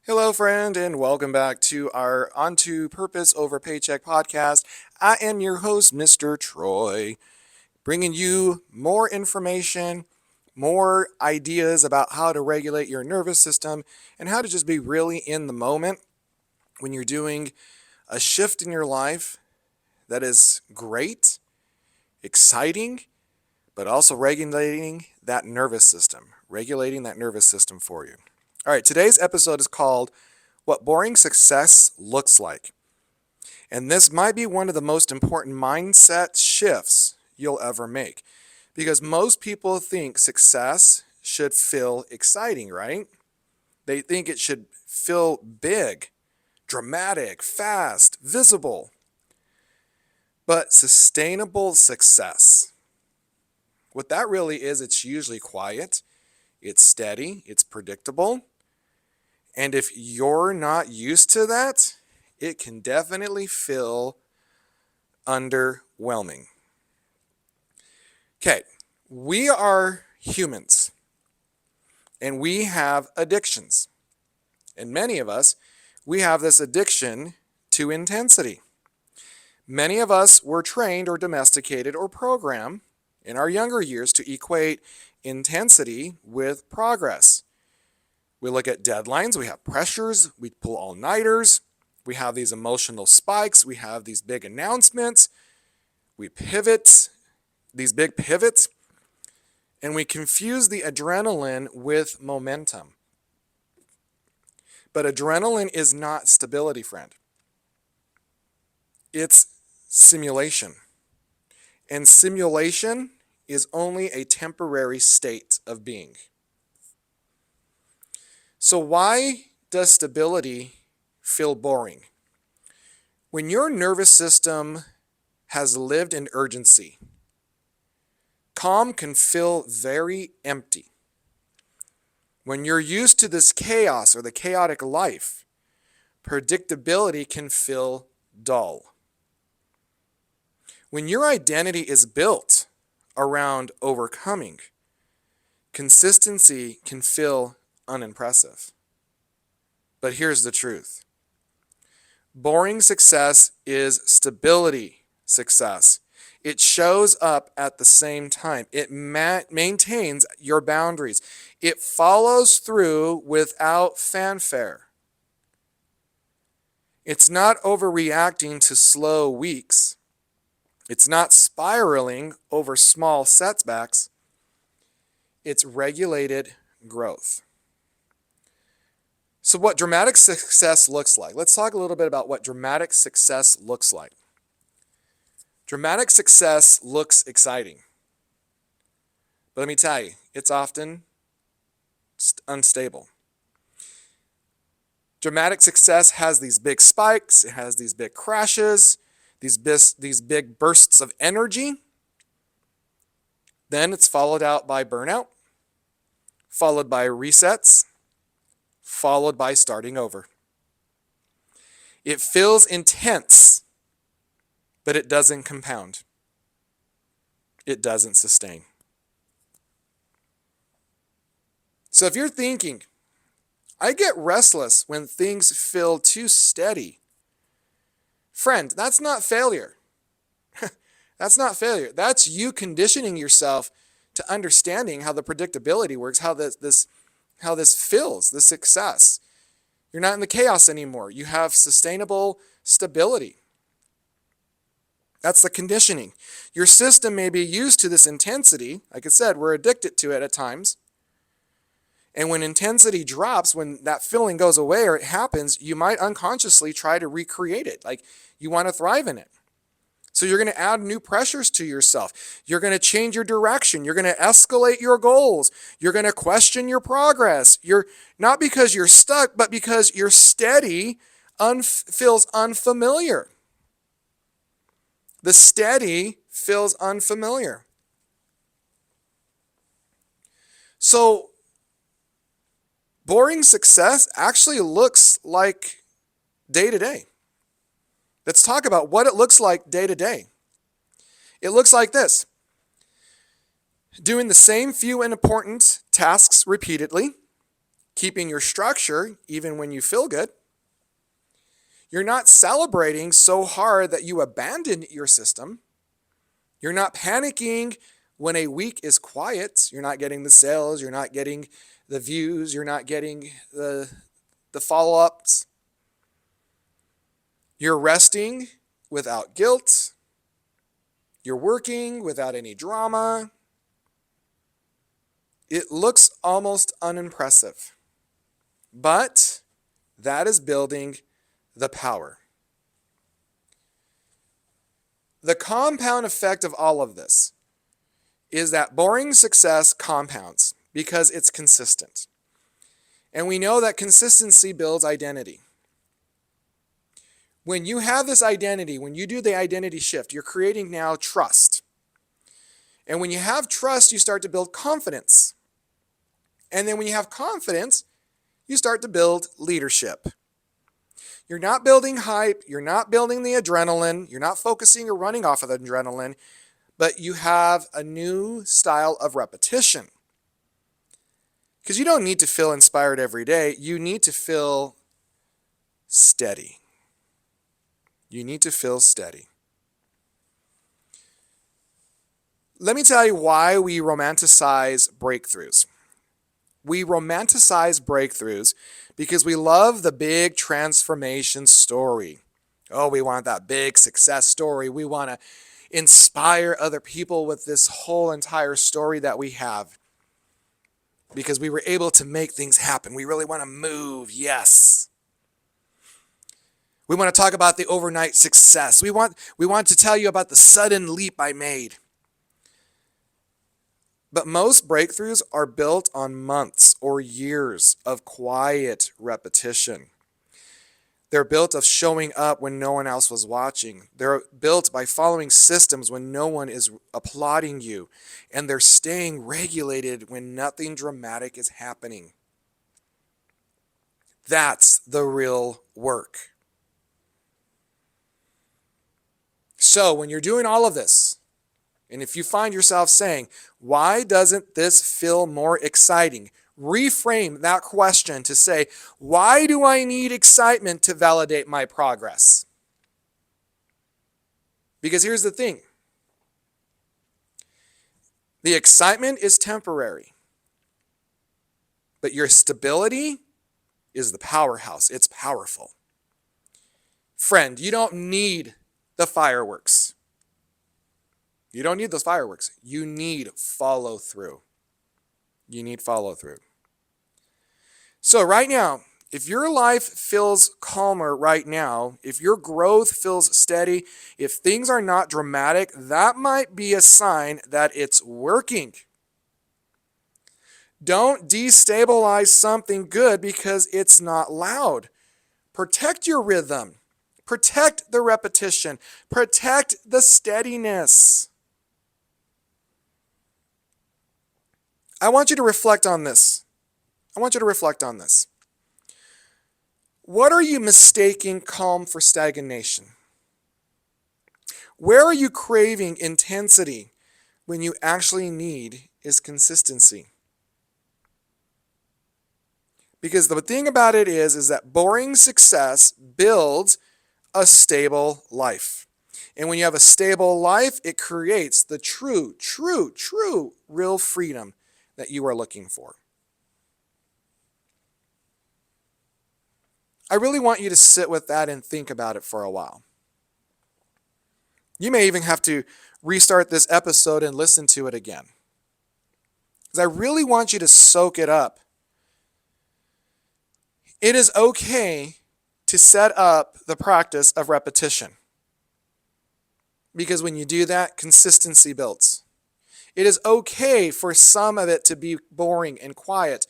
Hello, friend, and welcome back to our Onto Purpose Over Paycheck podcast. I am your host, Mr. Troy, bringing you more information, more ideas about how to regulate your nervous system, and how to just be really in the moment when you're doing a shift in your life that is great, exciting, but also regulating that nervous system for you. All right, today's episode is called What Boring Success Looks Like. And this might be one of the most important mindset shifts you'll ever make. Because most people think success should feel exciting, right? They think it should feel big, dramatic, fast, visible. But sustainable success, what that really is, it's usually quiet, it's steady, it's predictable. And if you're not used to that, it can definitely feel underwhelming. Okay, we are humans and we have addictions. And many of us, we have this addiction to intensity. Many of us were trained or domesticated or programmed in our younger years to equate intensity with progress. We look at deadlines, we have pressures, we pull all-nighters, we have these emotional spikes, we have these big announcements, we pivot, these big pivots, and we confuse the adrenaline with momentum. But adrenaline is not stability, friend. It's simulation. And simulation is only a temporary state of being. So why does stability feel boring? When your nervous system has lived in urgency, calm can feel very empty. When you're used to this chaos or the chaotic life, predictability can feel dull. When your identity is built around overcoming, consistency can feel unimpressive. But here's the truth. Boring success is stability success. It shows up at the same time. It maintains your boundaries. It follows through without fanfare. It's not overreacting to slow weeks. It's not spiraling over small setbacks. It's regulated growth. So what dramatic success looks like. Let's talk a little bit about what dramatic success looks like. Dramatic success looks exciting. But let me tell you, it's often unstable. Dramatic success has these big spikes, it has these big crashes, these big bursts of energy. Then it's followed out by burnout, followed by resets, followed by starting over. It feels intense, but it doesn't compound. It doesn't sustain. So if you're thinking, I get restless when things feel too steady, friend, that's not failure. That's not failure. That's you conditioning yourself to understanding how the predictability works, how this feels, the success. You're not in the chaos anymore. You have sustainable stability. That's the conditioning. Your system may be used to this intensity. Like I said, we're addicted to it at times. And when intensity drops, when that feeling goes away or it happens, you might unconsciously try to recreate it. Like you want to thrive in it. So you're going to add new pressures to yourself. You're going to change your direction. You're going to escalate your goals. You're going to question your progress. You're not because you're stuck, but because you're steady feels unfamiliar. The steady feels unfamiliar. So boring success actually looks like day to day. Let's talk about what it looks like day to day. It looks like this. Doing the same few and important tasks repeatedly, keeping your structure even when you feel good. You're not celebrating so hard that you abandon your system. You're not panicking when a week is quiet. You're not getting the sales. You're not getting the views. You're not getting the follow-ups. You're resting without guilt. You're working without any drama. It looks almost unimpressive, but that is building the power. The compound effect of all of this is that boring success compounds because it's consistent. And we know that consistency builds identity. When you have this identity, when you do the identity shift, you're creating now trust. And when you have trust, you start to build confidence. And then when you have confidence, you start to build leadership. You're not building hype, you're not building the adrenaline, you're not focusing or running off of the adrenaline, but you have a new style of repetition. Because you don't need to feel inspired every day, you need to feel steady. You need to feel steady. Let me tell you why we romanticize breakthroughs. We romanticize breakthroughs because we love the big transformation story. Oh, we want that big success story. We want to inspire other people with this whole entire story that we have because we were able to make things happen. We really want to move, yes. We want to talk about the overnight success. We want to tell you about the sudden leap I made. But most breakthroughs are built on months or years of quiet repetition. They're built of showing up when no one else was watching. They're built by following systems when no one is applauding you. And they're staying regulated when nothing dramatic is happening. That's the real work. So when you're doing all of this, and if you find yourself saying, why doesn't this feel more exciting? Reframe that question to say, why do I need excitement to validate my progress? Because here's the thing. The excitement is temporary. But your stability is the powerhouse. It's powerful. Friend, you don't need the fireworks. You don't need those fireworks. You need follow through. You need follow through. So right now, if your life feels calmer right now, if your growth feels steady, if things are not dramatic, that might be a sign that it's working. Don't destabilize something good because it's not loud. Protect your rhythm. Protect the repetition. Protect the steadiness. I want you to reflect on this. What are you mistaking calm for stagnation? Where are you craving intensity when you actually need is consistency? Because the thing about it is that boring success builds a stable life. And when you have a stable life, it creates the true, real freedom that you are looking for. I really want you to sit with that and think about it for a while. You may even have to restart this episode and listen to it again. Because I really want you to soak it up. It is okay to set up the practice of repetition. Because when you do that, consistency builds. It is okay for some of it to be boring and quiet.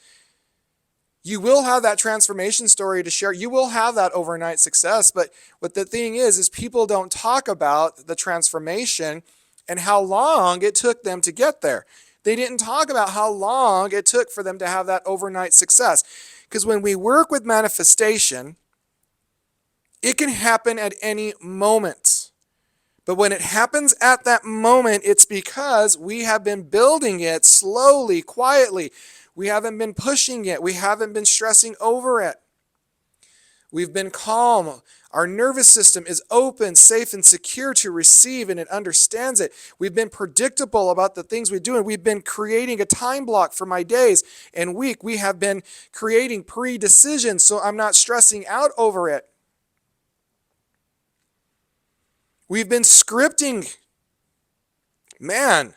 You will have that transformation story to share. You will have that overnight success. But what the thing is people don't talk about the transformation and how long it took them to get there. They didn't talk about how long it took for them to have that overnight success. Because when we work with manifestation, it can happen at any moment. But when it happens at that moment, it's because we have been building it slowly, quietly. We haven't been pushing it. We haven't been stressing over it. We've been calm. Our nervous system is open, safe, and secure to receive, and it understands it. We've been predictable about the things we do, and we've been creating a time block for my days and week. We have been creating pre-decisions, so I'm not stressing out over it. We've been scripting. Man,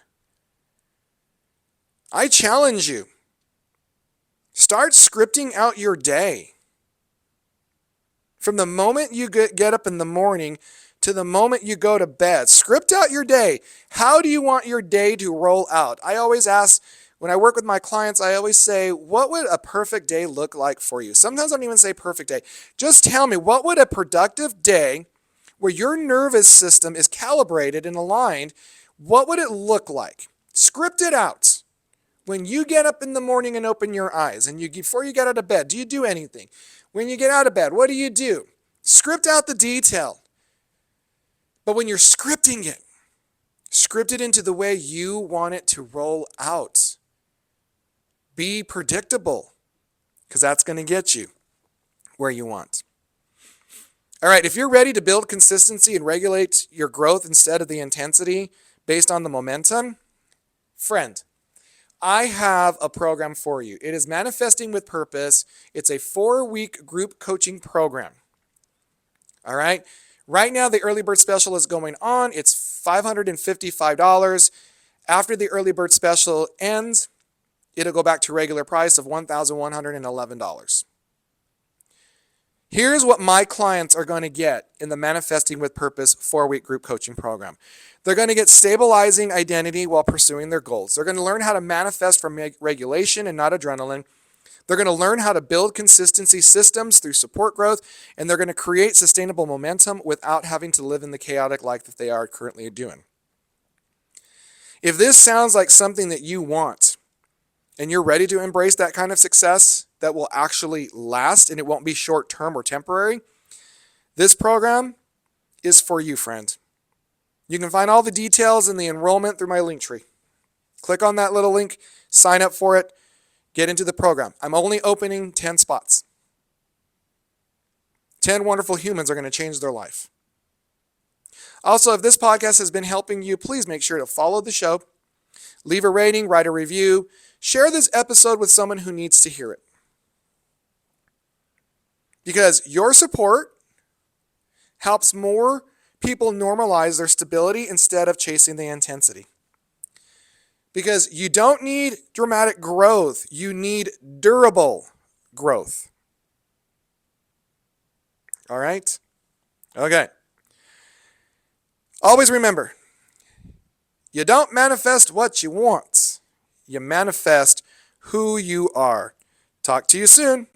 I challenge you. Start scripting out your day. From the moment you get up in the morning to the moment you go to bed, script out your day. How do you want your day to roll out? I always ask, when I work with my clients, I always say, what would a perfect day look like for you? Sometimes I don't even say perfect day. Just tell me, what would a productive day where your nervous system is calibrated and aligned, what would it look like? Script it out. When you get up in the morning and open your eyes, and before you get out of bed, do you do anything? When you get out of bed, what do you do? Script out the detail. But when you're scripting it, script it into the way you want it to roll out. Be predictable, because that's going to get you where you want. All right, if you're ready to build consistency and regulate your growth instead of the intensity based on the momentum, friend, I have a program for you. It is Manifesting with Purpose. It's a 4-week group coaching program. All right. Right now, the early bird special is going on. It's $555. After the early bird special ends, it'll go back to regular price of $1,111. Here's what my clients are going to get in the Manifesting with Purpose 4-week group coaching program. They're going to get stabilizing identity while pursuing their goals. They're going to learn how to manifest from regulation and not adrenaline. They're going to learn how to build consistency systems through support growth, and they're going to create sustainable momentum without having to live in the chaotic life that they are currently doing. If this sounds like something that you want, and you're ready to embrace that kind of success that will actually last and it won't be short-term or temporary, this program is for you, friend. You can find all the details in the enrollment through my link tree. Click on that little link, sign up for it, get into the program. I'm only opening 10 spots. 10 wonderful humans are going to change their life. Also, if this podcast has been helping you, please make sure to follow the show, leave a rating, write a review, share this episode with someone who needs to hear it. Because your support helps more people normalize their stability instead of chasing the intensity. Because you don't need dramatic growth. You need durable growth. All right? Okay. Always remember, you don't manifest what you want. You manifest who you are. Talk to you soon.